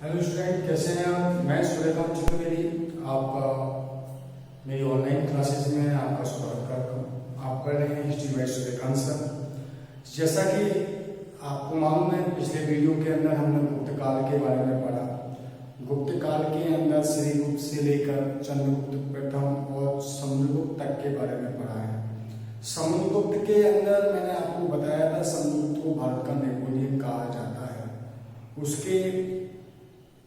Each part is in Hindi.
हेलो स्टूडेंट, कैसे हैं आप? मैं सूर्यकांत चतुर्वेदी आपका मेरी ऑनलाइन क्लासेस में आपका स्वागत करता हूँ। आप पढ़ रहे हैं हिस्ट्री बाय सूर्यकांत सर। जैसा कि आपको मालूम है, पिछले वीडियो के अंदर हमने गुप्त काल के बारे में पढ़ा। गुप्त काल के अंदर श्रीगुप्त से लेकर चंद्रगुप्त प्रथम और समुद्रगुप्त तक के बारे में पढ़ा है। समुद्रगुप्त के अंदर मैंने आपको बताया था, समुद्रगुप्त को भारत का नेपोलियन कहा जाता है। उसके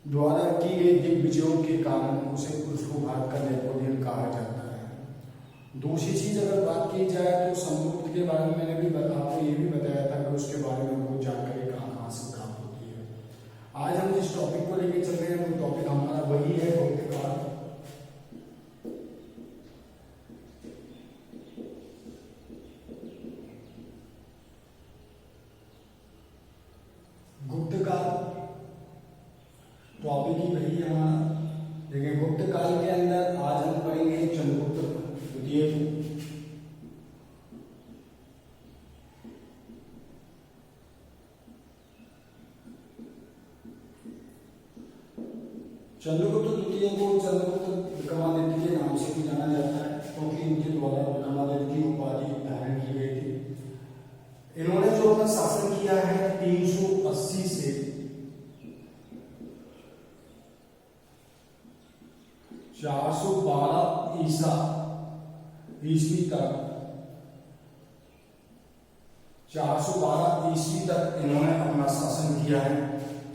द्वारा की गई दिग्विजयों के कारण उसको भारत का नेपोलियन कहा जाता है। दूसरी चीज अगर बात की जाए तो समुद्रगुप्त के बारे में मैंने भी आपको ये भी बताया था कि उसके बारे में कुछ जानकारी कहाँ से प्राप्त होती है। आज हम जिस टॉपिक को लेकर चल रहे हैं वो टॉपिक हमारा वही है, गुप्त काल। गुप्त काल टॉपिक ही वही है हमारा। देखिए, गुप्त काल के अंदर आज हम पढ़ेंगे चंद्रगुप्त द्वितीय को। चंद्रगुप्त द्वितीय को चंद्रगुप्त विक्रमादित्य के नाम से भी जाना जाता है, क्योंकि इनके द्वारा विक्रमादित्य की उपाधि धारण की गई थी। इन्होंने जो अपना शासन किया है 380 से 412 ईस्वी तक 412 ईस्वी तक इन्होंने अपना शासन किया है।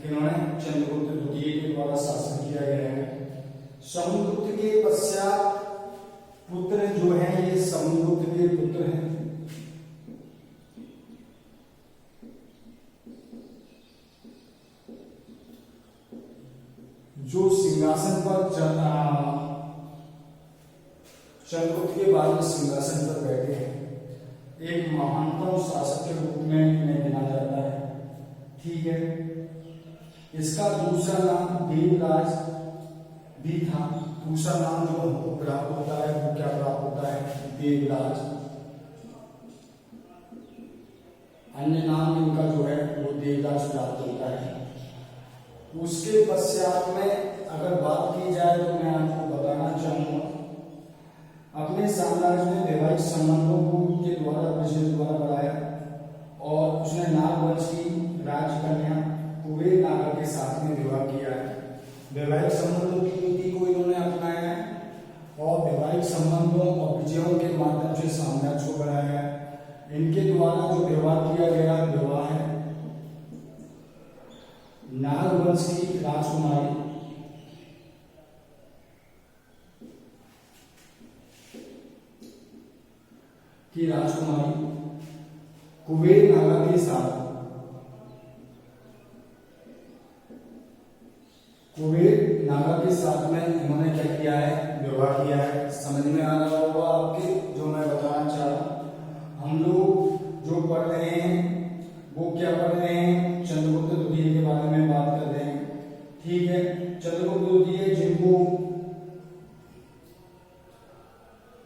इन्होंने चंद्रगुप्त द्वितीय के द्वारा शासन किया गया है। समुद्रगुप्त के पश्चात पुत्र जो है ये समुद्रगुप्त के पुत्र हैं। जो सिंहासन पर चंद्रगुप्त के बाद में सिंहासन पर बैठे हैं, एक महानतम शासक के रूप में इन्हें गिना जाता है। ठीक है, इसका दूसरा नाम देवराज भी था। दूसरा नाम जो हमको प्राप्त होता है वो क्या प्राप्त होता है? देवराज। अन्य नाम इनका जो है वो देवराज प्राप्त होता है। उसके पश्चात में अगर बात की जाए तो मैं आपको बताना चाहूंगा, अपने साम्राज्य में वैवाहिक संबंधों को के द्वारा विशेष द्वारा बढ़ाया और उसने नागवंश की राजकन्या कुबेर नागा के साथ में विवाह किया है। वैवाहिक संबंधों की नीति को इन्होंने अपनाया है और वैवाहिक संबंधों और विजयों के माध्यम से साम्राज्य को बढ़ाया है। इनके द्वारा जो विवाह किया गया विवाह है नागवंश की राजकुमारी कुबेर नागा के साथ में इन्होंने क्या किया है? विवाह किया है। समझ में आ रहा होगा आपके जो मैं बताना चाह रहा। हम लोग जो पढ़ रहे हैं वो क्या पढ़ रहे हैं? चंद्रगुप्त द्वितीय के बारे में बात कर रहे हैं। ठीक है, चंद्रगुप्त द्वितीय जिनको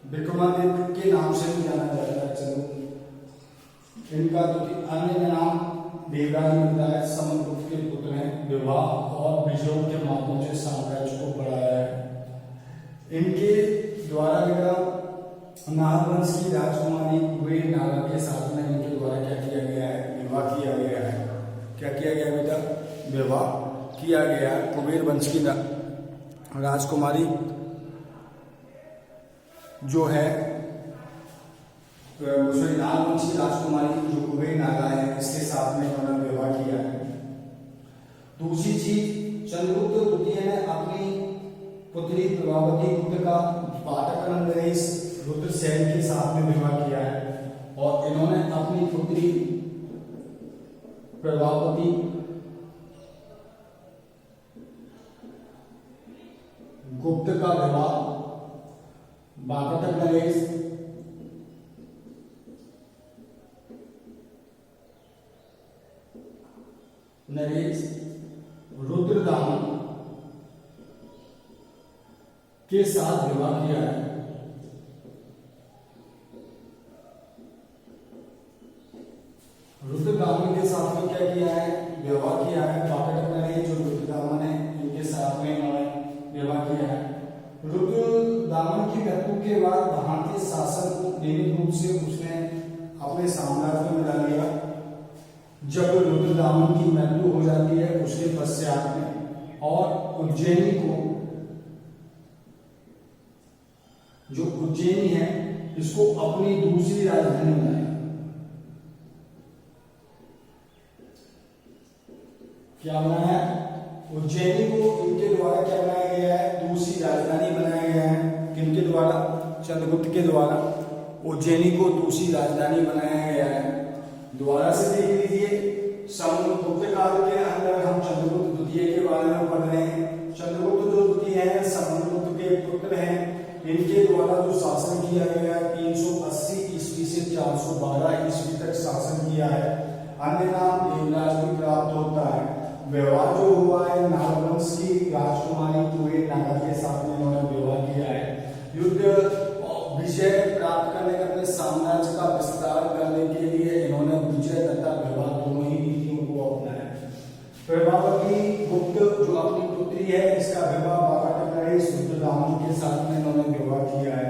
विक्रमादित्य के नाम से भी जाना जाता है। चलो, इनका अन्य नाम देवराज मिलता है। समुद्रगुप्त के पुत्र हैं। विवाह और विजयों के माध्यम से साम्राज्य को बढ़ाया है। इनके द्वारा नागवंश की राजकुमारी कुबेर नागा के साथ में इनके द्वारा क्या किया गया है? विवाह किया गया है। क्या किया गया बेटा? विवाह किया गया। कुबेर वंश की राजकुमारी जो है नागवंश की राजकुमारी जो कुबेर नागा है इसके साथ में उन्होंने विवाह किया है। दूसरी चीज, चंद्रगुप्त द्वितीय ने अपनी पुत्री प्रभावती पुत्र का पाटक नरेश रुद्रसेन के साथ में विवाह किया है और इन्होंने अपनी पुत्री प्रभावती गुप्त का विवाह बाटक नरेश रुद्रदामन के साथ विवाह किया है। रुद्रदामन के साथ में क्या किया है? विवाह किया है। बाटक नरेश जो रुद्रदामन है साथ में इन्होंने विवाह किया है। रुद्रदामन की मृत्यु के बाद भारतीय शासन को नियमित रूप से उसने अपने साम्राज्य में मिला लिया। जब रुद्रदामन की मृत्यु हो जाती है उसके पश्चात में, और उज्जैनी को, जो उज्जैनी है, इसको अपनी दूसरी राजधानी बनाया। क्या बनाया? उज्जैनी को इनके द्वारा क्या बनाया गया है? दूसरी राजधानी बनाया गया है। किनके द्वारा? चंद्रगुप्त के द्वारा उज्जैनी को दूसरी राजधानी बनाया गया है। दोबारा से देख लीजिए, समुद्रगुप्त काल के अंदर हम चंद्रगुप्त द्वितीय के बारे में पढ़ रहे हैं। चंद्रगुप्त जो द्वितीय है समुद्रगुप्त के पुत्र हैं। इनके द्वारा जो शासन किया गया है 380 ईस्वी से 412 ईस्वी तक शासन किया है। अन्य नाम देवराज भी प्राप्त होता है। विवाह जो हुआ है नागवंश की राजकुमारी तुहे नागर के साथ में इन्होंने विवाह किया है। युद्ध विजय प्राप्त करने के, अपने साम्राज्य का विस्तार करने के लिए इन्होंने विजय तथा विवाह दोनों ही नीतियों को अपनाया। प्रभावती गुप्त जो अपनी पुत्री है, इसका विवाह रुद्रदामन के साथ में इन्होंने विवाह किया है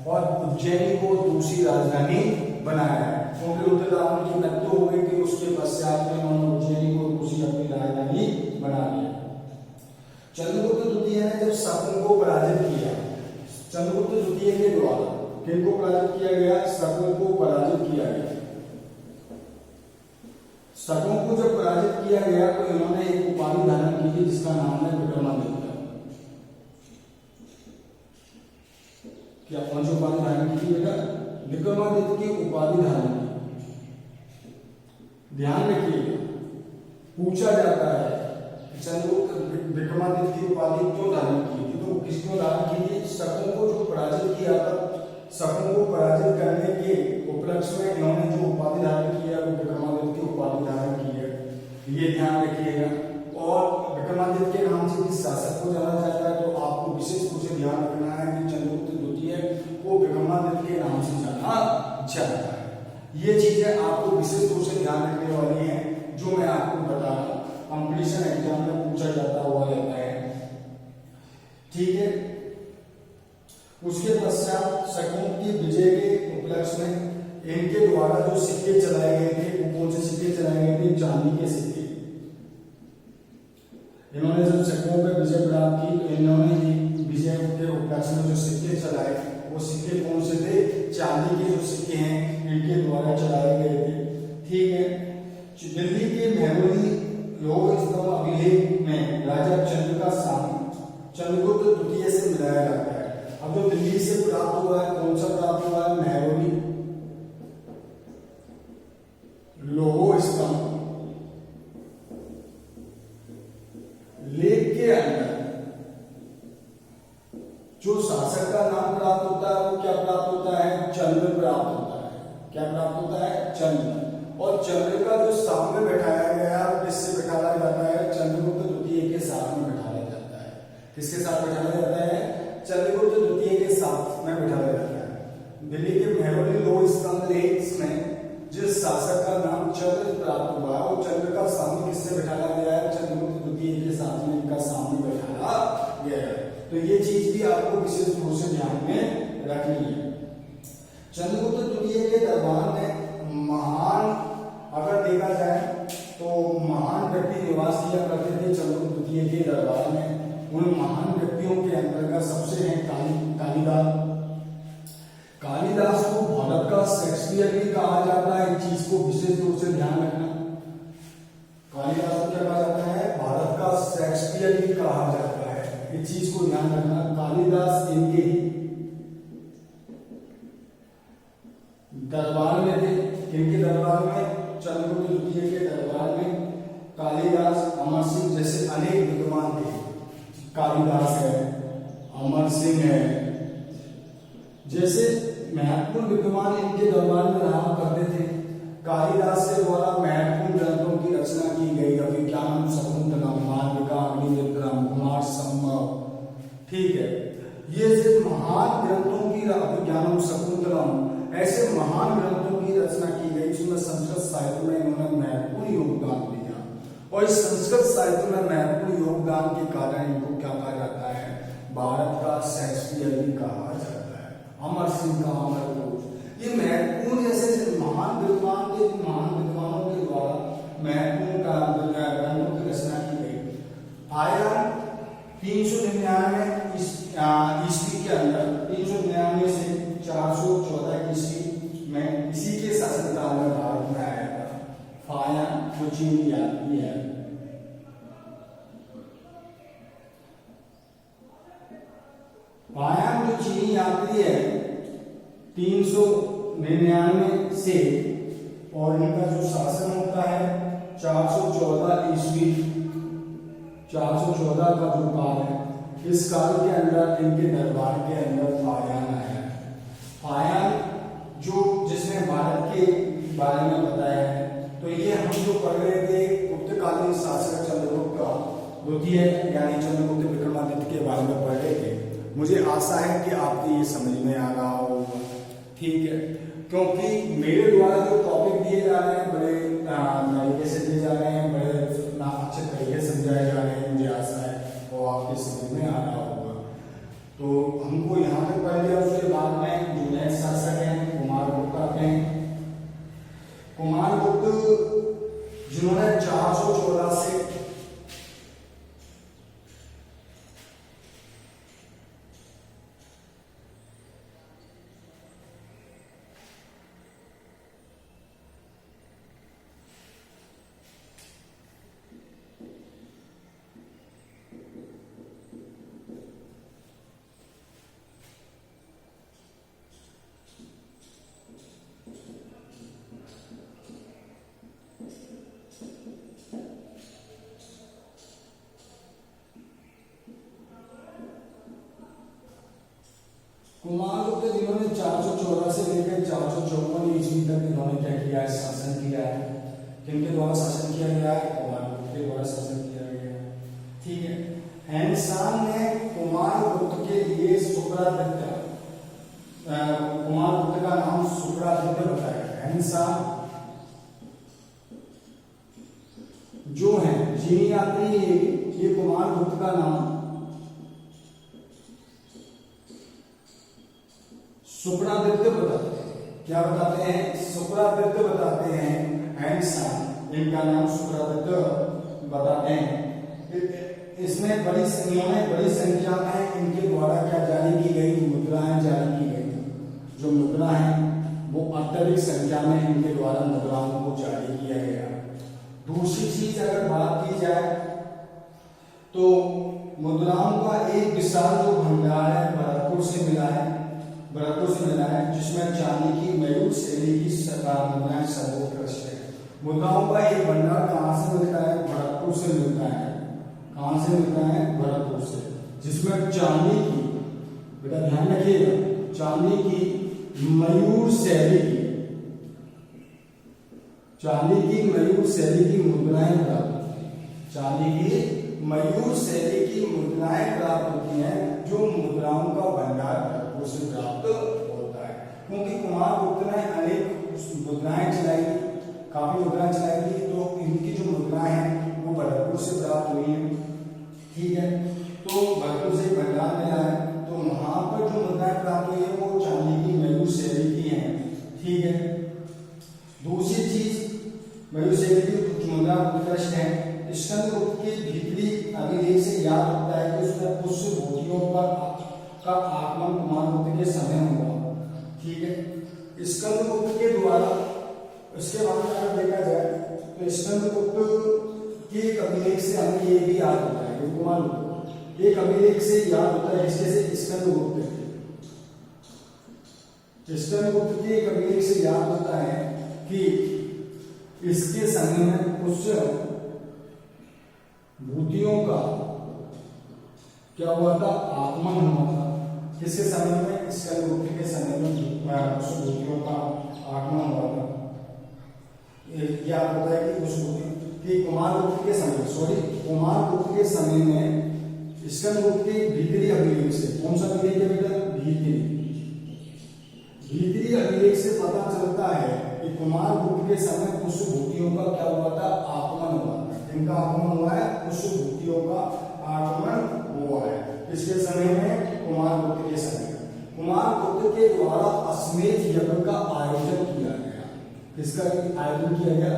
और उज्जैनी को दूसरी राजधानी बनाया है। क्योंकि रुद्रदामन की मृत्यु हो गई थी, उसके पश्चात में इन्होंने उज्जैनी को दूसरी अपनी राजधानी बना लिया। चंद्रगुप्त द्वितीय ने जब शकुन को पराजित किया, चंद्रगुप्त द्वितीय के द्वारा किनको पराजित किया गया? शकुन को पराजित किया गया। शकुन को जब पराजित किया गया तो इन्होंने एक उपाधि धारण की थी जिसका नाम है विक्रमादित्य। क्या कौन सी उपाधि धारण की थी बेटा? विक्रमादित्य की उपाधि धारण की। ध्यान रखिएगा, पूछा जाता है चंद्रगुप्त विक्रमादित्य की उपाधि क्यों धारण की थी, तो किसको धारण की थी? शकुन को जो पराजित किया था, शकुन को पराजित करने के उपलक्ष्य में इन्होंने जो उपाधि धारण किया वो विक्रमादित्य की उपाधि धारण की है, ये ध्यान रखिएगा। और विक्रमादित्य के नाम से जिस शासक को जाना जाता है तो आपको विशेष रूप से ध्यान रखना है कि चंद्रगुप्त द्वितीय को विक्रमादित्य के नाम से जाना जाता है। ये चीजें आपको विशेष रूप से ध्यान रखने वाली हैं जो मैं आपको बता रहा हूं, कंपटीशन एग्जाम में पूछा जाता हुआ रहता है, ठीक है। उसके पश्चात शकुन की विजय के उपलक्ष्य में इनके द्वारा जो सिक्के चलाए गए थे, वो कौन से सिक्के चलाए गए थे? चांदी के सिक्के। इन्होंने जब शकुन पर विजय प्राप्त की तो इन्होंने विजय के उपलक्ष्य में जो सिक्के चलाए वो सिक्के कौन से थे? चांदी के जो सिक्के हैं इनके द्वारा चलाए गए थे, ठीक है। दिल्ली के मेहरौली लोक स्तंभ अभिलेख में राजा चंद्र का स्थान चंद्रगुप्त द्वितीय से मिलाया जाता है। अब जो दिल्ली से प्राप्त हुआ है, कौन सा प्राप्त हुआ है? मेहरौली लोह स्तंभ लेख के अंदर जो शासक का नाम प्राप्त होता है वो क्या प्राप्त होता है? चंद्र प्राप्त होता है। क्या प्राप्त होता है? चंद्र। और चंद्र का जो सामने बैठाया गया है किससे बैठाया जाता है? चंद्रगुप्त द्वितीय के साथ में बैठाया जाता है। किसके साथ बैठाया जाता है? चंद्रगुप्त द्वितीय के साथ में बैठाया जाता है। दिल्ली के मेहरौली लोह स्तंभ लेख में जिस शासक का नाम चंद्र प्राप्त हुआ और चंद्र का सामने किससे बैठाया गया है? चंद्रगुप्त द्वितीय के साथ में इनका सामने बैठाया गया है। तो ये चीज भी आपको विशेष रूप से ध्यान में रखनी है। चंद्रगुप्त द्वितीय के दरबार में महान, अगर देखा जाए तो महान व्यक्ति निवास किया करते थे चंद्रगुप्त द्वितीय के दरबार में। उन महान व्यक्तियों के अंतर्गत सबसे हैं कालिदास। कालिदास को भारत का शेक्सपियर भी कहा जाता है, इस चीज को विशेष रूप से ध्यान रखना। कालिदास को क्या कहा जाता है? भारत का शेक्सपियर भी कहा जाता है, इस चीज को ध्यान रखना। कालिदास इनके ही दरबार में थे। किनके दरबार में? चंद्रगुप्त द्वितीय के दरबार में कालिदास, अमर सिंह जैसे अनेक विद्वान थे। कालिदास है, अमर सिंह है, जैसे महत्वपूर्ण विद्वान इनके दरबार में रहा करते थे। कालिदास के द्वारा महत्वपूर्ण ग्रंथों की रचना की गई। अभिज्ञानम शकुंतलम, मालविका, अग्निमित्रम, कुमार संभव, ठीक है। ये सिर्फ महान ग्रंथों की अभिज्ञानम शकुंतलम, ऐसे महान ग्रंथों की रचना की गई जिसमें संस्कृत साहित्य में इन्होंने महत्वपूर्ण योगदान दिया। और इस संस्कृत साहित्य में महत्वपूर्ण योगदान योगदान के कारण इनको क्या कहा जाता है, भारत का शेक्सपियर भी कहा जाता है। अमर सिंह का अमर कोश, ये महत्वपूर्ण जैसे महान विद्वानों के द्वारा महत्वपूर्ण ग्रंथों की रचना की गई। आया 399 ईस्वी के अंदर, 399 से 414 ईस्वी में इसी के शासनकाल में भारत में आया था फायान, जो चीनी यात्री है। फायान जो चीनी यात्री है 399 से, और इनका जो शासन होता है 414 ईस्वी, 414 का जो काल है, इस काल के अंदर इनके दरबार के अंदर फायान आया। फायान जो जिसने भारत के बारे में बताया है, तो ये हम जो पढ़ रहे थे गुप्तकालीन शासक चंद्रगुप्त द्वितीय यानी चंद्रगुप्त विक्रमादित्य के बारे में पढ़ रहे थे। मुझे आशा है कि आपको ये समझ में आ रहा होगा, ठीक है, क्योंकि मेरे द्वारा जो टॉपिक दिए जा रहे हैं बड़े तरीके से दिए जा रहे हैं, बड़े अच्छे तरीके से समझाए जा रहे हैं। मुझे आशा है वो आपके समझ में आ रहा होगा। तो हमको यहाँ तक पढ़ लिया, उसके बाद में जो नेक्स्ट शासक हैं कुमारगुप्त आते हैं। कुमारगुप्त जिन्होंने 414 से कुमारगुप्त जिन्होंने 414 से लेकर 454 ईस्वी तक इन्होंने क्या किया है, शासन किया है। किनके द्वारा शासन किया गया है, कुमारगुप्त के द्वारा शासन किया गया है, ठीक है। हैनसान ने कुमारगुप्त के लिए शुक्रादित्य, कुमारगुप्त का नाम शुक्रादित्य बताया। हैनसान जो है चीनी यात्री, ये कुमारगुप्त का नाम शुक्रादित्य बताते हैं। क्या बताते हैं, शुक्रादित्य बताते हैं। हैनसान इनका नाम शुक्रादित्य बताते हैं। इसमें बड़ी संख्या में इनके द्वारा क्या जारी की गई, मुद्राएं जारी की गई। जो मुद्रा है वो अत्यधिक संख्या में इनके द्वारा मुद्राओं को जारी किया गया। दूसरी चीज अगर बात की जाए तो मुद्राओं का एक विशाल जो भंडार है भरतपुर से मिला है, जिसमें चांदी की मयूर शैली की मुद्राएं सर्वोत्कृष्ट है। मुद्राओं का एक भंडार कहाँ से मिलता है, भरतपुर से मिलता है। कहाँ से मिलता है, भरतपुर से, जिसमें चांदी की, बेटा ध्यान रखिएगा, चांदी की मयूर शैली की, चांदी की मयूर शैली की मुद्राएं प्राप्त होती हैं। चांदी की मयूर शैली की मुद्राएं प्राप्त होती हैं, जो मुद्राओं का भंडार भरतपुर से प्राप्त होता है। क्योंकि कुमारगुप्त ने अनेक मुद्राएं चलाई, काफी मुद्राएं चलाई थी, तो इनकी जो मुद्राएं हैं वो भरतपुर से प्राप्त हुई हैं, ठीक है। तो भरतपुर से भंडार मिला है, तो वहां पर जो मुद्राएं प्राप्त हुई है वो चांदी की मयूर शैली की हैं, ठीक है। दूसरी चीज मयूर शैली की मुद्रा उत्कृष्ट है। स्कंदगुप्त के भीतरी अभिलेख से याद होता है कि उसमें पुष्य भूतियों का आगमन कुमारगुप्त के समय हुआ, ठीक है। स्कंदगुप्त के द्वारा, इसके बाद में अगर देखा जाए तो स्कंदगुप्त के एक अभिलेख से हमें ये भी याद होता है, कुमारगुप्त एक अभिलेख से याद होता है, जिसके से स्कंदगुप्त के एक अभिलेख से याद होता है कि इसके समय में कुछ भूतियों का क्या हुआ था, आगमन हुआ था। किसके समय में, स्कंदगुप्त के समय में कुछ भूतियों का आगमन हुआ था। ये आपको पता है कि कुछ भूति कुमारगुप्त के कुमारगुप्त के समय में स्कंदगुप्त के भीतरी अभिलेख से, कौन सा अभिलेख है बेटा, भीतरी अभिलेख से पता चलता है कि कुमारगुप्त के समय कुछ भूतियों का क्या हुआ था, आगमन हुआ था। इनका आगमन हुआ है, कुछ भूतियों का आगमन हुआ है। किसके समय में? कुमार गुप्त के समय में। कुमार गुप्त के द्वारा अश्वमेध यज्ञ का आयोजन किया गया। किसका आयोजन किया गया?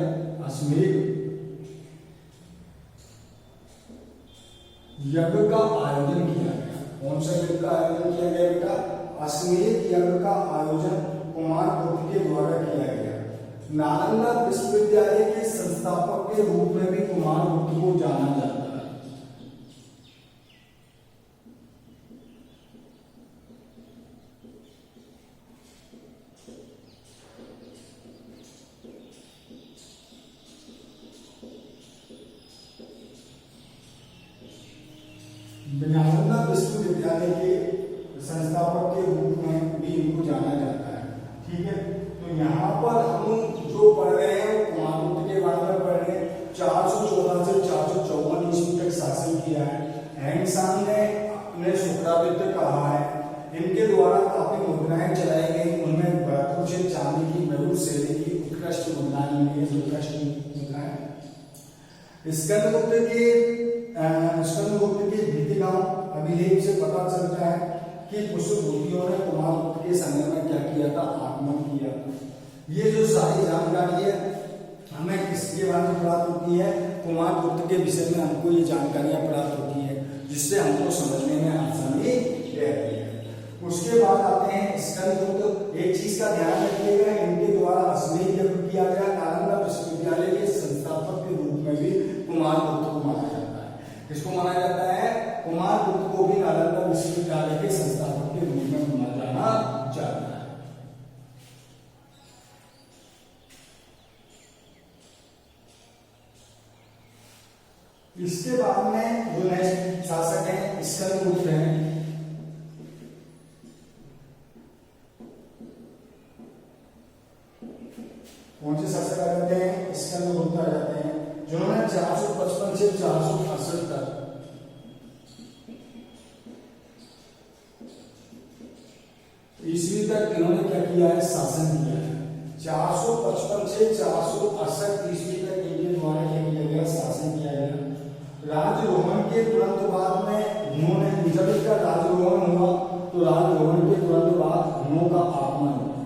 अश्वमेध यज्ञ का आयोजन किया गया। कौन सा यज्ञ का आयोजन किया गया बेटा? अश्वमेध यज्ञ का आयोजन कुमार गुप्त के द्वारा किया गया। नालंदा विश्वविद्यालय के संस्थापक के रूप में भी कुमार गुप्त को जाना जाता है। नालंदा विश्वविद्यालय के संस्थापक के रूप में भी इनको जाना जाता है। ठीक है, तो यहाँ पर हम जो पढ़ रहे हैं कुमार गुप्त के बारे में पढ़ रहे हैं। 414 से 454 ईस्वी तक शासन किया है। हैंगसांग ने शुक्रादित्य कहा है। इनके द्वारा काफी मुद्राएं चलाई गई, उनमें कुछ चांदी की, मयूर शैली की उत्कृष्ट मुद्राएं मिली है। उत्कृष्ट मुद्राएं स्कंदगुप्त के भीतिगांव अभिलेख से पता चलता है कि पुष्पभूतियों ने कुमार गुप्त के समय में क्या किया था? आगमन किया था। ये जो सारी जानकारी है हमें किसके बारे में प्राप्त होती है? कुमार गुप्त के विषय में हमको ये जानकारियां प्राप्त होती है, जिससे हमको समझने में आसानी रहती है। उसके बाद आते हैं स्कंदगुप्त। एक चीज का ध्यान रखिएगा, इनके द्वारा अश्वमेध यज्ञ किया गया। नालंदा विश्वविद्यालय के संस्थापक के रूप में भी कुमार गुप्त को माना जाता है। किसको माना जाता है? कुमार गुप्त को भी नालंदा विश्वविद्यालय के संस्थापक के रूप में माना जाता है। इसके बाद में जो नेक्स्ट शासक हैं स्कंदगुप्त हैं। कौन से शासक आ जाते हैं? स्कंदगुप्त आ जाते हैं, जिन्होंने 455 से 468 तक ईस्वी तक इन्होंने क्या किया है? शासन किया है। 455 से 468 ईस्वी तक इनके द्वारा क्या किया गया? शासन किया गया। राजरोहण के तुरंत बाद में उन्होंने, जब इसका राजरोहण हुआ तो राजरोहण के तुरंत बाद हुनों का आगमन हुआ।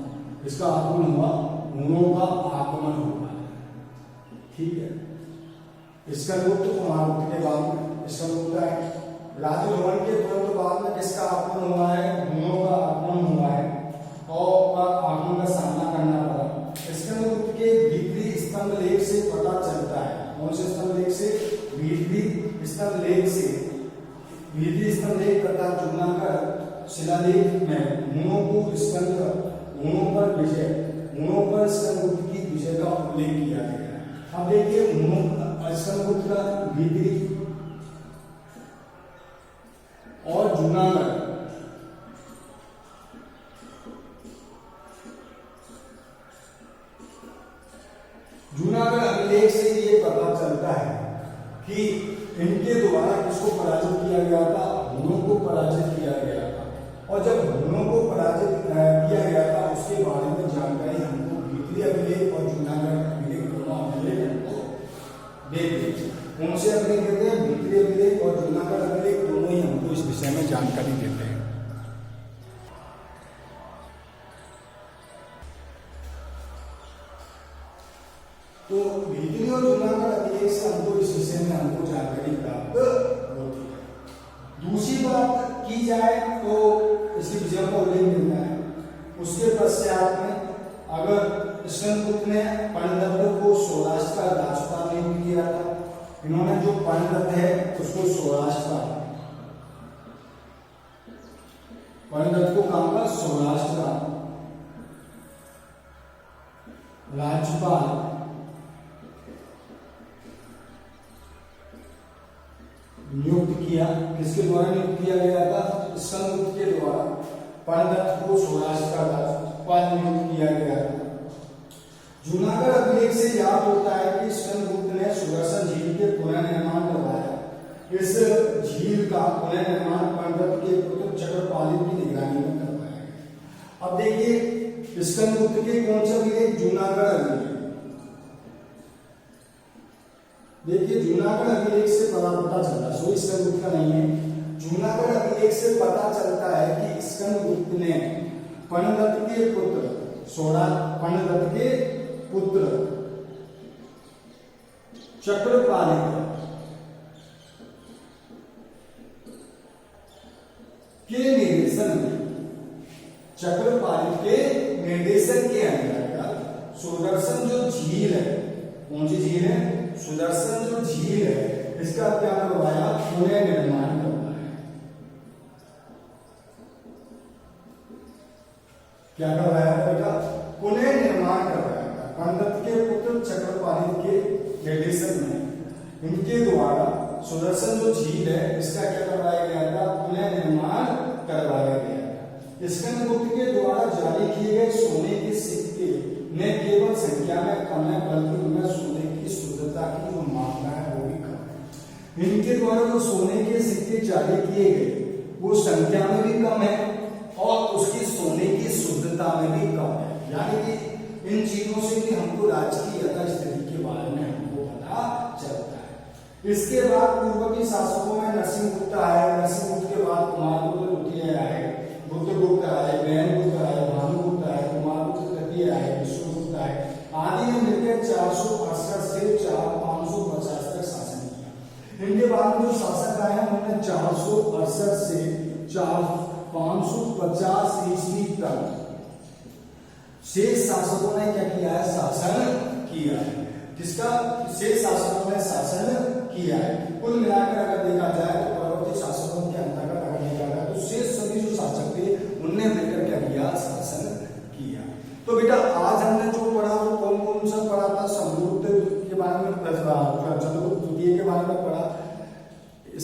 इसका आगमन हुआ, हुनों का आगमन हुआ। ठीक है, स्कंदगुप्त कुमार गुप्त के बाद में स्कंदगुप्त है। राजरोहण के तुरंत बाद में किसका आगमन हुआ है? हुनों का आगमन हुआ है और आगमन का सामना करना पड़ा। स्कंदगुप्त के भीतरी स्तंभ लेख से पता चलता है। कौन से स्तंभ लेख से? भीतरी स्तंभ लेख से। भीतरी स्तंभ लेख तथा जूनागढ़ शिलालेख में हुनों पर विजय, हुनों पर स्कंदगुप्त की विजय का उल्लेख किया गया है। अब देखिए स्कंदगुप्त का भीतरी और जूनागढ़, जूनागढ़ अभिलेख से ये पता चलता है कि इनके द्वारा किसको पराजित किया गया था? हुनों को पराजित किया गया था। और जब हुनों को पराजित किया गया था उसके बारे में जानकारी हमको भीतरी अभिलेख और जूनागढ़ अभिलेख दोनों अभिलेख हमको देते हैं। कौन से अभिलेख देते हैं? भीतरी अभिलेख और जूनागढ़ अभिलेख दोनों ही हमको इस विषय में जानकारी देते हैं। तो भीतरी और जूनागढ़ अभिलेख से हमको इस विषय में हमको जानकारी प्राप्त होती है। दूसरी बात की जाए तो इसके विषयों का उल्लेख मिलता है। उसके पश्चात में अगर स्कंदगुप्त ने पांडुदत्त को सौराष्ट्र का राजपाल नियुक्त किया था। इन्होंने जो पांडुदत्त है उसको सौराष्ट्र का, पांडुदत्त को कहां का? सौराष्ट्र का राज्यपाल नियुक्त किया। किसके द्वारा नियुक्त किया गया था? स्कंदगुप्त के द्वारा पांडुदत्त को सौराष्ट्र का राज्यपाल नियुक्त किया गया था। जूनागढ़ अभिलेख से याद होता है कि स्कंदगुप्त ने सुदर्शन झील के पुनर्निर्माण करवाया। इस झील का पुनर्निर्माण पांडुदत्त के पुत्र चक्रपाली की निगरानी में करवाया गया। अब देखिए स्कंदगुप्त के कौन सा अभिलेख? जूनागढ़ अभिलेख। देखिए जूनागढ़ अभिलेख से पता चलता है, सो स्कंदगुप्त का नहीं है। जूनागढ़ अभिलेख से पता चलता है कि स्कंदगुप्त ने पर्णदत्त के पुत्र पर्णदत्त के पुत्र चक्रपालित के निर्देशन के अंतर्गत सुदर्शन जो झील है, कौन सी झील है? सुदर्शन जो झील है, इसका क्या करवाया? पुनः निर्माण करवाया। क्या करवाया बेटा? पुनः निर्माण करवाया। पर्णदत्त के पुत्र चक्रपालित के निर्देशन में इनके द्वारा सुदर्शन जो झील है, इसका क्या करवाया गया था? पुनः निर्माण करवाया गया। स्कंदगुप्त के द्वारा जारी किए गए सोने के सिक्के न केवल संख्या में कम है, बल्कि उनमें सोने की शुद्धता की जो मात्रा है वो भी कम है। इनके द्वारा जो सोने के सिक्के जारी किए गए वो संख्या में भी कम है और उसकी सोने की शुद्धता में भी कम है। यानी कि इन चीजों से भी हमको राज्य की यथा स्थिति के बारे में हमको पता चलता है। इसके बाद पूर्व के शासकों में नरसिंहगुप्त आए, नरसिंहगुप्त के बाद कुमारगुप्त द्वितीय आए, बुद्धगुप्त आए, बैनगुप्त आए, भानुगुप्त आए, कुमारगुप्त तृतीय आए, विष्णुगुप्त आए, आदि ने मिलकर 468 से 550 तक शासन किया। इनके बाद में जो शासक आए हैं उन्होंने 468 से 550 ईस्वी तक शेष शासकों ने क्या किया है? शासन किया है। जिसका शेष शासकों ने शासन किया है। कुल मिलाकर अगर देखा जाए तो परवर्ती शासकों के अंतर्गत अगर देखा जाए तो शेष सभी जो शासक थे उनने मिलकर क्या किया? शासन किया। तो बेटा आज हमने जो पढ़ा वो कौन कौन सा पढ़ा था? समुद्रगुप्त के बारे में, चंद्रगुप्त द्वितीय के बारे में पढ़ा,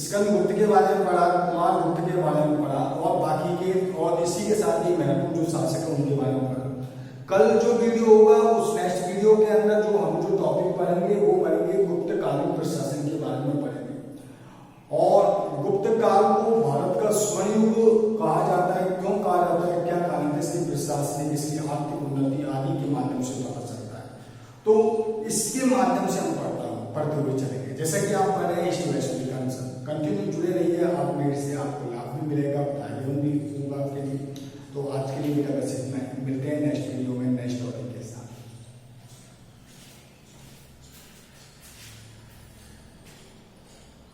स्कंदगुप्त के बारे में पढ़ा, कुमारगुप्त के बारे में पढ़ा और बाकी के और इसी के साथ ही महत्वपूर्ण जो शासक है उनके बारे में पढ़ा। कल जो वीडियो होगा उस नेक्स्ट वीडियो के अंदर जो हम जो टॉपिक पढ़ेंगे वो पढ़ेंगे गुप्तकालीन प्रशासन के बारे में पढ़ेंगे। और गुप्त काल को भारत का स्वर्ण युग कहा जाता है। क्यों कहा जाता है? क्या कारण है? इसकी प्रशासनिक, इसकी आर्थिक उन्नति आदि के माध्यम से पता चलता है। तो इसके माध्यम से हम पढ़ते हुए चलेंगे। जैसे कि आप पढ़ रहे हैं हिस्ट्री वेस्ट कंटिन्यू जुड़े रहिए, आप मेरे से आपको लाभ भी मिलेगा, फायदेमंद भी होगा आपके लिए। तो आज के लिए बेटा बस इतना, मिलते हैं नेक्स्ट वीडियो।